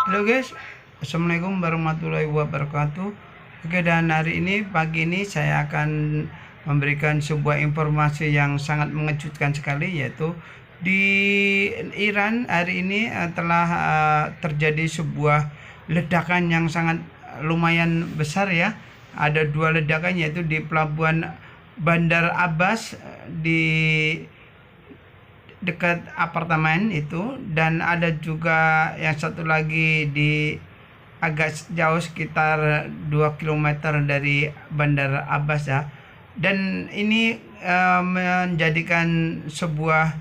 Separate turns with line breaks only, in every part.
Halo guys, Assalamualaikum warahmatullahi wabarakatuh. Oke, dan hari ini pagi ini saya akan memberikan sebuah informasi yang sangat mengejutkan sekali, yaitu di Iran hari ini telah terjadi sebuah ledakan yang sangat lumayan besar ya. Ada dua ledakan, yaitu di pelabuhan Bandar Abbas di dekat apartemen itu, dan ada juga yang satu lagi di agak jauh sekitar 2 kilometer dari Bandar Abbas ya. Dan ini menjadikan sebuah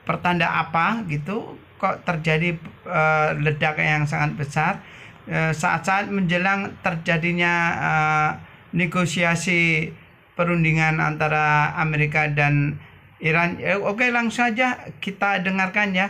pertanda apa gitu, kok terjadi ledakan yang sangat besar saat-saat menjelang terjadinya negosiasi perundingan antara Amerika dan Iran. Oke, langsung saja kita dengarkan ya,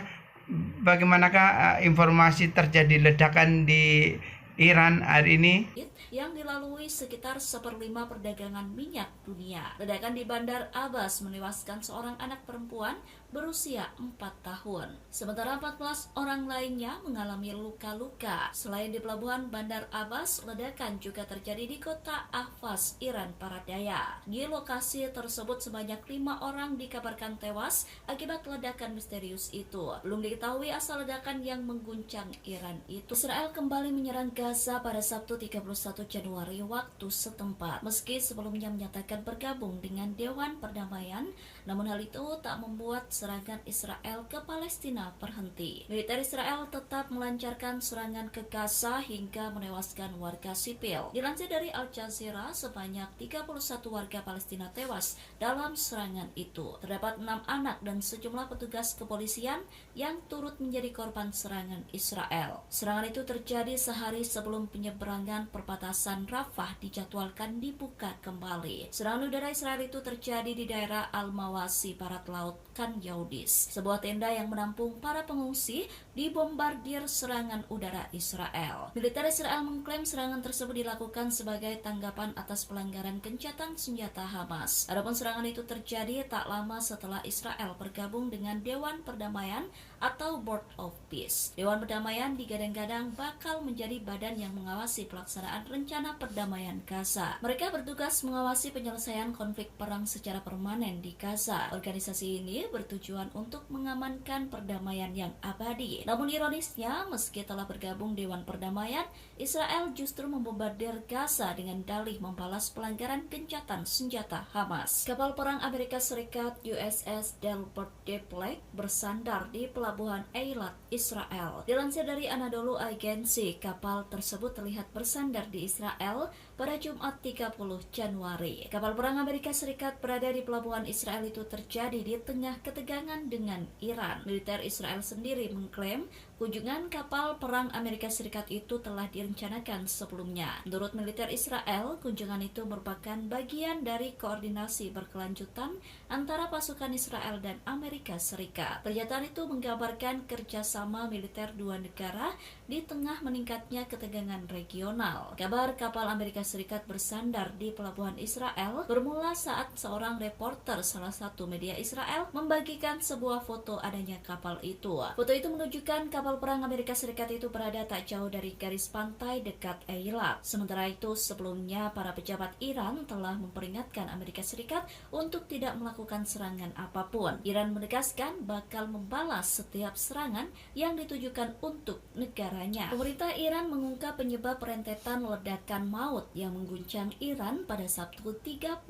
bagaimanakah informasi terjadi ledakan di Iran hari ini.
Yang dilalui sekitar 1/5 perdagangan minyak dunia. Ledakan di Bandar Abbas menewaskan seorang anak perempuan berusia 4 tahun. Sementara 14 orang lainnya mengalami luka-luka. Selain di pelabuhan Bandar Abbas, ledakan juga terjadi di kota Ahvaz, Iran Barat Daya. Di lokasi tersebut sebanyak 5 orang dikabarkan tewas akibat ledakan misterius itu. Belum diketahui asal ledakan yang mengguncang Iran itu. Israel kembali menyerang Gaza pada Sabtu 31 Januari waktu setempat. Meski sebelumnya menyatakan bergabung dengan Dewan Perdamaian, namun hal itu tak membuat serangan Israel ke Palestina berhenti. Militer Israel tetap melancarkan serangan ke Gaza hingga menewaskan warga sipil. Dilansir dari Al Jazeera, sebanyak 31 warga Palestina tewas dalam serangan itu. Terdapat 6 anak dan sejumlah petugas kepolisian yang turut menjadi korban serangan Israel. Serangan itu terjadi sehari sebelum penyeberangan perbatasan Rafah dijadwalkan dibuka kembali. Serangan udara Israel itu terjadi di daerah Al-Mawasi, barat laut Khan Younis. Sebuah tenda yang menampung para pengungsi dibombardir serangan udara Israel. Militer Israel mengklaim serangan tersebut dilakukan sebagai tanggapan atas pelanggaran gencatan senjata Hamas. Adapun serangan itu terjadi tak lama setelah Israel bergabung dengan Dewan Perdamaian atau Board of Peace. Dewan Perdamaian digadang-gadang bakal menjadi badan yang mengawasi pelaksanaan rencana perdamaian Gaza. Mereka bertugas mengawasi penyelesaian konflik perang secara permanen di Gaza. Organisasi ini bertujuan untuk mengamankan perdamaian yang abadi. Namun ironisnya, meski telah bergabung Dewan Perdamaian, Israel justru membombardir Gaza dengan dalih membalas pelanggaran gencatan senjata Hamas. Kapal perang Amerika Serikat USS Delbert Deplet bersandar di pelabuhan Eilat, Israel. Dilansir dari Anadolu Agency, kapal tersebut terlihat bersandar di Israel pada Jumat 30 Januari. Kapal perang Amerika Serikat berada di pelabuhan Israel itu terjadi di tengah ketegangan dengan Iran. Militer Israel sendiri mengklaim kunjungan kapal perang Amerika Serikat itu telah direncanakan sebelumnya. Menurut militer Israel, kunjungan itu merupakan bagian dari koordinasi berkelanjutan antara pasukan Israel dan Amerika Serikat. Pernyataan itu menggambarkan kerjasama militer dua negara di tengah meningkatnya ketegangan regional. Kabar kapal Amerika Serikat bersandar di pelabuhan Israel bermula saat seorang reporter salah satu media Israel membagikan sebuah foto adanya kapal itu. Foto itu menunjukkan kapal perang Amerika Serikat itu berada tak jauh dari garis pantai dekat Eilat. Sementara itu, sebelumnya para pejabat Iran telah memperingatkan Amerika Serikat untuk tidak melakukan serangan apapun. Iran menegaskan bakal membalas setiap serangan yang ditujukan untuk negaranya. Pemerintah Iran mengungkap penyebab rentetan ledakan maut yang mengguncang Iran pada Sabtu 31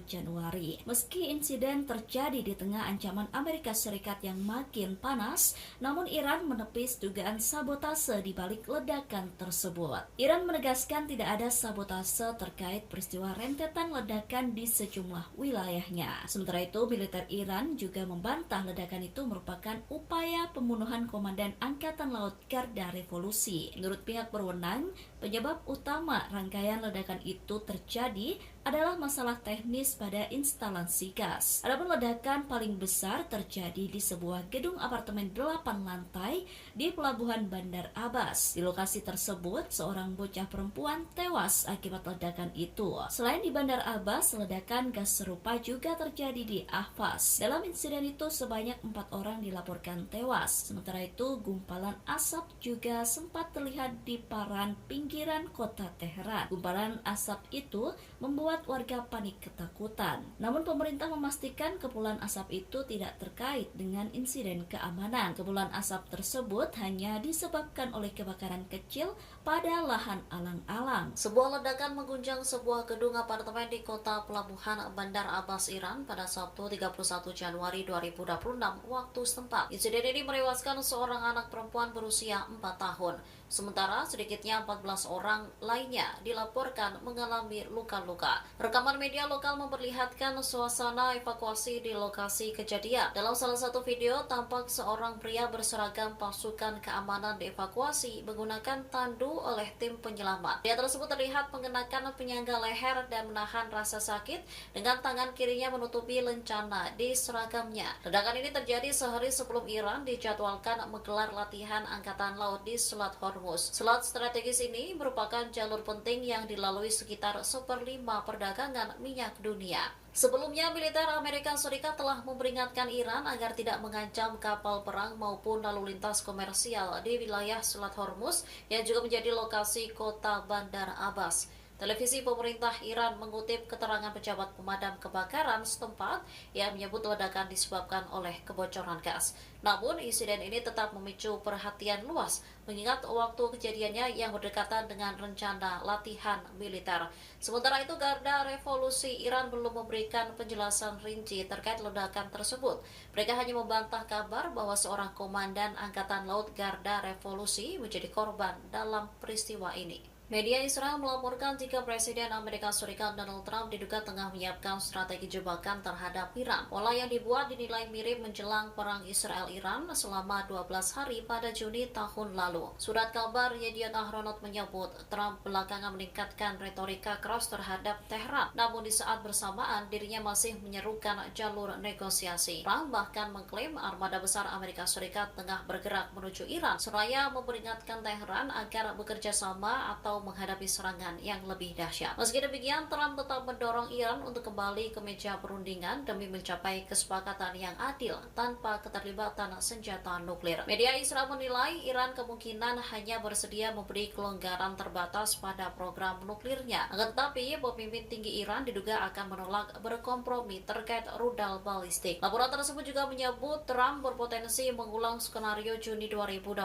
Januari. Meski insiden terjadi di tengah ancaman Amerika Serikat yang makin panas, namun Iran menepis dugaan sabotase di balik ledakan tersebut. Iran menegaskan tidak ada sabotase terkait peristiwa rentetan ledakan di sejumlah wilayahnya. Sementara itu, militer Iran juga membantah ledakan itu merupakan upaya pembunuhan Komandan Angkatan Laut Garda Revolusi. Menurut pihak berwenang, penyebab utama rangkaian ledakan itu terjadi adalah masalah teknis pada instalasi gas. Adapun ledakan paling besar terjadi di sebuah gedung apartemen 8 lantai di Pelabuhan Bandar Abbas. Di lokasi tersebut, seorang bocah perempuan tewas akibat ledakan itu. Selain di Bandar Abbas, ledakan gas serupa juga terjadi di Ahvaz. Dalam insiden itu, sebanyak 4 orang dilaporkan tewas. Sementara itu, gumpalan asap juga sempat terlihat di Paran, pinggiran kota Teheran. Gumpalan asap itu membuat warga panik ketakutan. Namun pemerintah memastikan kepulan asap itu tidak terkait dengan insiden keamanan. Kepulan asap tersebut hanya disebabkan oleh kebakaran kecil pada lahan alang-alang. Sebuah ledakan mengguncang sebuah gedung apartemen di kota Pelabuhan Bandar Abbas, Iran pada Sabtu 31 Januari 2026 waktu setempat. Insiden ini menewaskan seorang anak perempuan berusia 4 tahun. Sementara sedikitnya 14 orang lainnya dilaporkan mengalami luka-luka. Rekaman media lokal memperlihatkan suasana evakuasi di lokasi kejadian. Dalam salah satu video, tampak seorang pria berseragam pasukan keamanan dievakuasi menggunakan tandu oleh tim penyelamat. Pria tersebut terlihat mengenakan penyangga leher dan menahan rasa sakit dengan tangan kirinya menutupi lencana di seragamnya. Ledakan ini terjadi sehari sebelum Iran dijadwalkan menggelar latihan angkatan laut di Selat Hormuz. Selat strategis ini merupakan jalur penting yang dilalui sekitar 1/5 perdagangan minyak dunia. Sebelumnya, militer Amerika Serikat telah memperingatkan Iran agar tidak mengancam kapal perang maupun lalu lintas komersial di wilayah Selat Hormuz yang juga menjadi lokasi kota Bandar Abbas. Televisi pemerintah Iran mengutip keterangan pejabat pemadam kebakaran setempat yang menyebut ledakan disebabkan oleh kebocoran gas. Namun, insiden ini tetap memicu perhatian luas mengingat waktu kejadiannya yang berdekatan dengan rencana latihan militer. Sementara itu, Garda Revolusi Iran belum memberikan penjelasan rinci terkait ledakan tersebut. Mereka hanya membantah kabar bahwa seorang komandan Angkatan Laut Garda Revolusi menjadi korban dalam peristiwa ini. Media Israel melaporkan jika Presiden Amerika Serikat Donald Trump diduga tengah menyiapkan strategi jebakan terhadap Iran. Pola yang dibuat dinilai mirip menjelang perang Israel-Iran selama 12 hari pada Juni tahun lalu. Surat kabar Yediot Ahronot menyebut Trump belakangan meningkatkan retorika keras terhadap Tehran. Namun di saat bersamaan dirinya masih menyerukan jalur negosiasi. Trump bahkan mengklaim armada besar Amerika Serikat tengah bergerak menuju Iran, seraya memperingatkan Tehran agar bekerja sama atau menghadapi serangan yang lebih dahsyat. Meski demikian, Trump tetap mendorong Iran untuk kembali ke meja perundingan demi mencapai kesepakatan yang adil tanpa keterlibatan senjata nuklir. Media Israel menilai Iran kemungkinan hanya bersedia memberi kelonggaran terbatas pada program nuklirnya. Akan tetapi, pemimpin tinggi Iran diduga akan menolak berkompromi terkait rudal balistik. Laporan tersebut juga menyebut Trump berpotensi mengulang skenario Juni 2025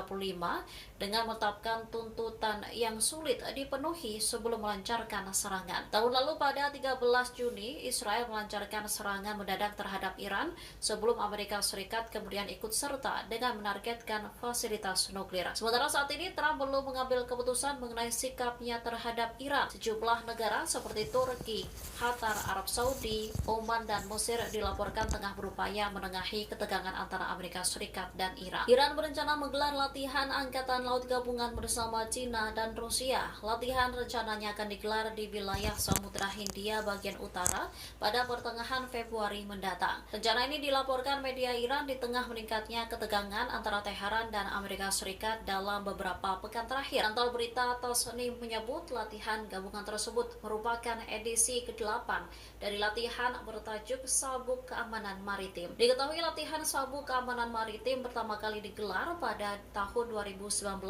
dengan menetapkan tuntutan yang sulit dipenuhi sebelum melancarkan serangan. Tahun lalu pada 13 Juni, Israel melancarkan serangan mendadak terhadap Iran sebelum Amerika Serikat kemudian ikut serta dengan menargetkan fasilitas nuklir. Sementara saat ini Trump belum mengambil keputusan mengenai sikapnya terhadap Iran. Sejumlah negara seperti Turki, Qatar, Arab Saudi, Oman, dan Mesir dilaporkan tengah berupaya menengahi ketegangan antara Amerika Serikat dan Iran. Iran berencana menggelar latihan angkatan laut gabungan bersama Cina dan Rusia. Latihan rencananya akan digelar di wilayah Samudra Hindia bagian utara pada pertengahan Februari mendatang. Rencana ini dilaporkan media Iran di tengah meningkatnya ketegangan antara Teheran dan Amerika Serikat dalam beberapa pekan terakhir. Kantor berita Tasnim menyebut latihan gabungan tersebut merupakan edisi ke-8 dari latihan bertajuk Sabuk Keamanan Maritim. Diketahui latihan Sabuk Keamanan Maritim pertama kali digelar pada tahun 2019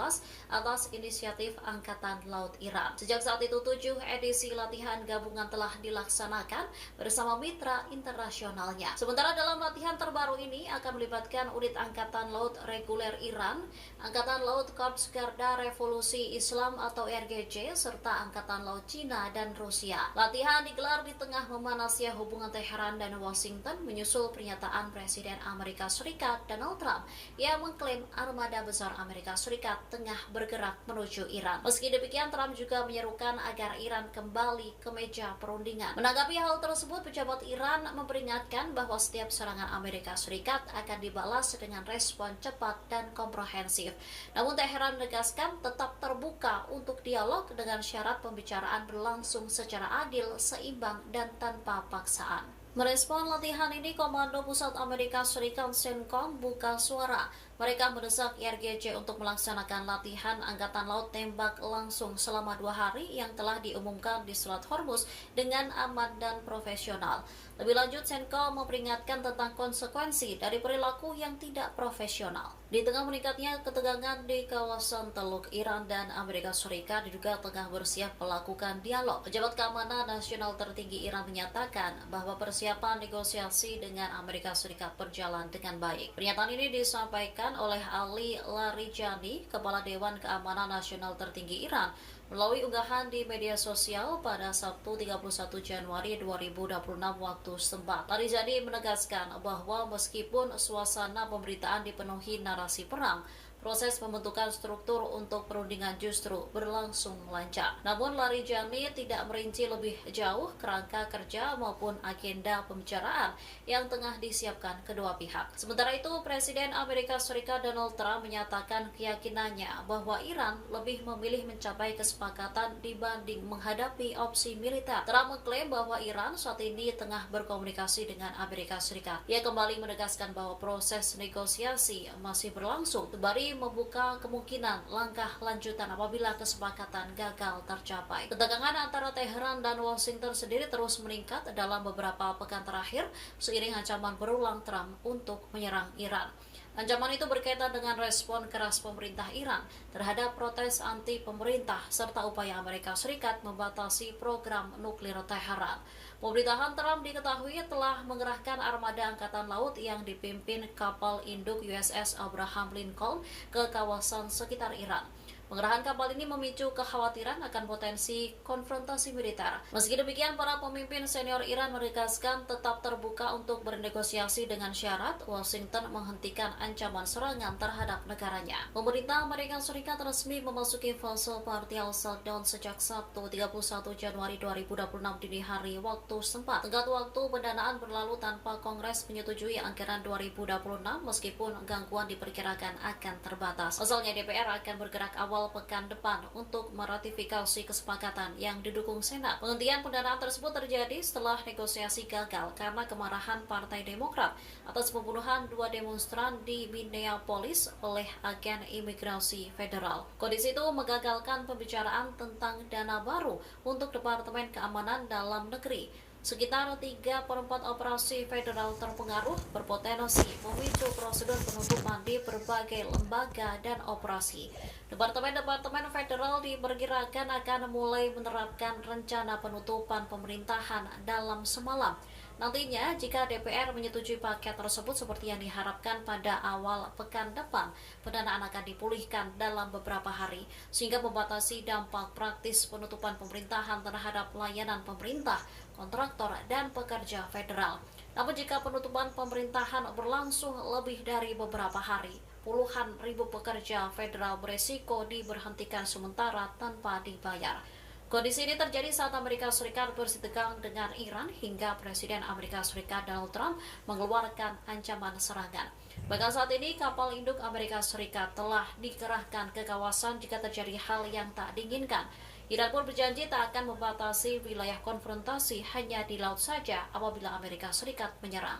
atas inisiatif Angkatan Laut Iran. Sejak saat itu 7 edisi latihan gabungan telah dilaksanakan bersama mitra internasionalnya. Sementara dalam latihan terbaru ini akan melibatkan unit Angkatan Laut Reguler Iran, Angkatan Laut Korps Garda Revolusi Islam atau RGJ, serta Angkatan Laut Cina dan Rusia. Latihan digelar di tengah memanasnya hubungan Teheran dan Washington menyusul pernyataan Presiden Amerika Serikat Donald Trump yang mengklaim armada besar Amerika Serikat tengah bergerak menuju Iran. Meski demikian, demikian, Trump juga menyerukan agar Iran kembali ke meja perundingan. Menanggapi hal tersebut, pejabat Iran memperingatkan bahwa setiap serangan Amerika Serikat akan dibalas dengan respon cepat dan komprehensif. Namun Teheran menegaskan tetap terbuka untuk dialog dengan syarat pembicaraan berlangsung secara adil, seimbang, dan tanpa paksaan. Merespon latihan ini, Komando Pusat Amerika Serikat CENTCOM buka suara. Mereka mendesak IRGC untuk melaksanakan latihan Angkatan Laut tembak langsung selama 2 hari yang telah diumumkan di Selat Hormuz dengan aman dan profesional. Lebih lanjut, CENTCOM memperingatkan tentang konsekuensi dari perilaku yang tidak profesional. Di tengah meningkatnya ketegangan di kawasan Teluk, Iran dan Amerika Serikat diduga tengah bersiap melakukan dialog. Pejabat Keamanan Nasional tertinggi Iran menyatakan bahwa persiapan negosiasi dengan Amerika Serikat berjalan dengan baik. Pernyataan ini disampaikan oleh Ali Larijani, Kepala Dewan Keamanan Nasional tertinggi Iran, melalui unggahan di media sosial pada Sabtu 31 Januari 2026 waktu setempat. Larijani menegaskan bahwa meskipun suasana pemberitaan dipenuhi narasi perang, proses pembentukan struktur untuk perundingan justru berlangsung lancar. Namun Larijani tidak merinci lebih jauh kerangka kerja maupun agenda pembicaraan yang tengah disiapkan kedua pihak. Sementara itu, Presiden Amerika Serikat Donald Trump menyatakan keyakinannya bahwa Iran lebih memilih mencapai kesepakatan dibanding menghadapi opsi militer. Trump mengklaim bahwa Iran saat ini tengah berkomunikasi dengan Amerika Serikat. Ia kembali menegaskan bahwa proses negosiasi masih berlangsung, sembari membuka kemungkinan langkah lanjutan apabila kesepakatan gagal tercapai. Ketegangan antara Teheran dan Washington sendiri terus meningkat dalam beberapa pekan terakhir seiring ancaman berulang Trump untuk menyerang Iran. Ancaman itu berkaitan dengan respon keras pemerintah Iran terhadap protes anti pemerintah serta upaya Amerika Serikat membatasi program nuklir Teheran. Pemerintahan Trump diketahui telah mengerahkan armada angkatan laut yang dipimpin kapal induk USS Abraham Lincoln ke kawasan sekitar Iran. Pengerahan kapal ini memicu kekhawatiran akan potensi konfrontasi militer. Meski demikian, para pemimpin senior Iran menegaskan tetap terbuka untuk bernegosiasi dengan syarat Washington menghentikan ancaman serangan terhadap negaranya. Pemerintah Amerika Serikat resmi memasuki fase partial shutdown sejak Sabtu 31 Januari 2026 dini hari waktu setempat. Tenggat waktu pendanaan berlalu tanpa Kongres menyetujui anggaran 2026 meskipun gangguan diperkirakan akan terbatas. Asalnya DPR akan bergerak awal pekan depan untuk meratifikasi kesepakatan yang didukung Senat. Penghentian pendanaan tersebut terjadi setelah negosiasi gagal karena kemarahan Partai Demokrat atas pembunuhan 2 demonstran di Minneapolis oleh agen imigrasi federal. Kondisi itu menggagalkan pembicaraan tentang dana baru untuk Departemen Keamanan Dalam Negeri. Sekitar 3/4 operasi federal terpengaruh berpotensi memicu prosedur penutupan di berbagai lembaga dan operasi. Departemen-departemen federal diperkirakan akan mulai menerapkan rencana penutupan pemerintahan dalam semalam. Nantinya, jika DPR menyetujui paket tersebut seperti yang diharapkan pada awal pekan depan, pendanaan akan dipulihkan dalam beberapa hari, sehingga membatasi dampak praktis penutupan pemerintahan terhadap layanan pemerintah, kontraktor, dan pekerja federal. Namun jika penutupan pemerintahan berlangsung lebih dari beberapa hari, puluhan ribu pekerja federal beresiko diberhentikan sementara tanpa dibayar. Kondisi ini terjadi saat Amerika Serikat bersitegang dengan Iran hingga Presiden Amerika Serikat Donald Trump mengeluarkan ancaman serangan. Bahkan saat ini kapal induk Amerika Serikat telah dikerahkan ke kawasan jika terjadi hal yang tak diinginkan. Iran pun berjanji tak akan membatasi wilayah konfrontasi hanya di laut saja apabila Amerika Serikat menyerang.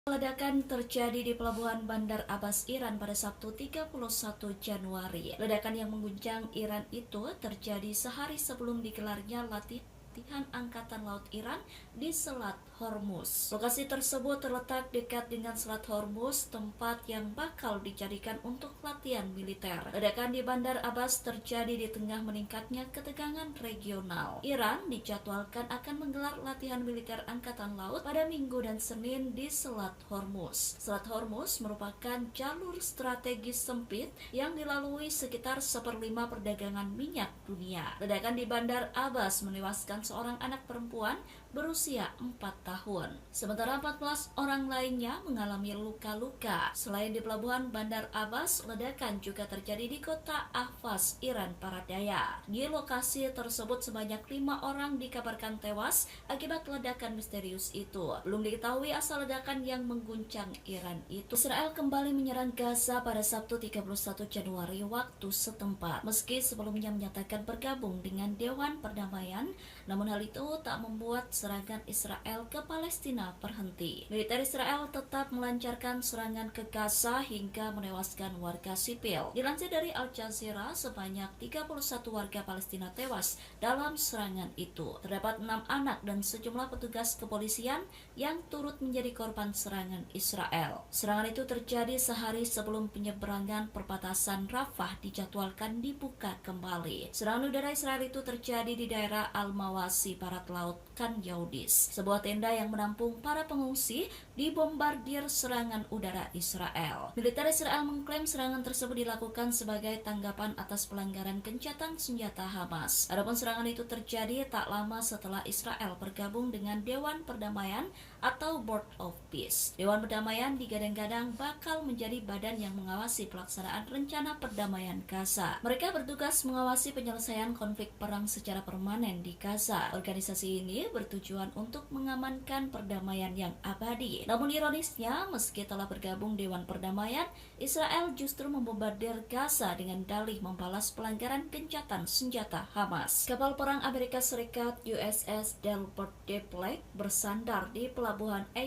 Ledakan terjadi di Pelabuhan Bandar Abbas, Iran pada Sabtu 31 Januari. Ledakan yang mengguncang Iran itu terjadi sehari sebelum digelarnya latihan Angkatan Laut Iran di Selat Hormuz. Lokasi tersebut terletak dekat dengan Selat Hormuz, tempat yang bakal dijadikan untuk latihan militer. Ledakan di Bandar Abbas terjadi di tengah meningkatnya ketegangan regional. Iran dijadwalkan akan menggelar latihan militer Angkatan Laut pada Minggu dan Senin di Selat Hormuz. Selat Hormuz merupakan jalur strategis sempit yang dilalui sekitar 1/5 perdagangan minyak dunia. Ledakan di Bandar Abbas menewaskan seorang anak perempuan berusia 4 tahun. Sementara 14 orang lainnya mengalami luka-luka. Selain di pelabuhan Bandar Abbas, ledakan juga terjadi di kota Ahvaz, Iran Barat Daya. Di lokasi tersebut sebanyak 5 orang dikabarkan tewas akibat ledakan misterius itu. Belum diketahui asal ledakan yang mengguncang Iran itu. Israel kembali menyerang Gaza pada Sabtu 31 Januari waktu setempat. Meski sebelumnya menyatakan bergabung dengan Dewan Perdamaian, namun hal itu tak membuat serangan Israel ke Palestina berhenti. Militer Israel tetap melancarkan serangan ke Gaza hingga menewaskan warga sipil. Dilansir dari Al Jazeera, sebanyak 31 warga Palestina tewas dalam serangan itu. Terdapat 6 anak dan sejumlah petugas kepolisian yang turut menjadi korban serangan Israel. Serangan itu terjadi sehari sebelum penyeberangan perbatasan Rafah dijadwalkan dibuka kembali. Serangan udara Israel itu terjadi di daerah Al-Mawasi, barat laut Khan Younis. Sebuah tenda yang menampung para pengungsi dibombardir serangan udara Israel. Militer Israel mengklaim serangan tersebut dilakukan sebagai tanggapan atas pelanggaran gencatan senjata Hamas. Adapun serangan itu terjadi tak lama setelah Israel bergabung dengan Dewan Perdamaian atau Board of Peace. Dewan Perdamaian digadang-gadang bakal menjadi badan yang mengawasi pelaksanaan rencana perdamaian Gaza. Mereka bertugas mengawasi penyelesaian konflik perang secara permanen di Gaza. Organisasi ini bertujuan untuk mengamankan perdamaian yang abadi. Namun ironisnya, meski telah bergabung Dewan Perdamaian, Israel justru membombardir Gaza dengan dalih membalas pelanggaran gencatan senjata Hamas. Kapal perang Amerika Serikat USS Delbert Depleck bersandar di pelabuhan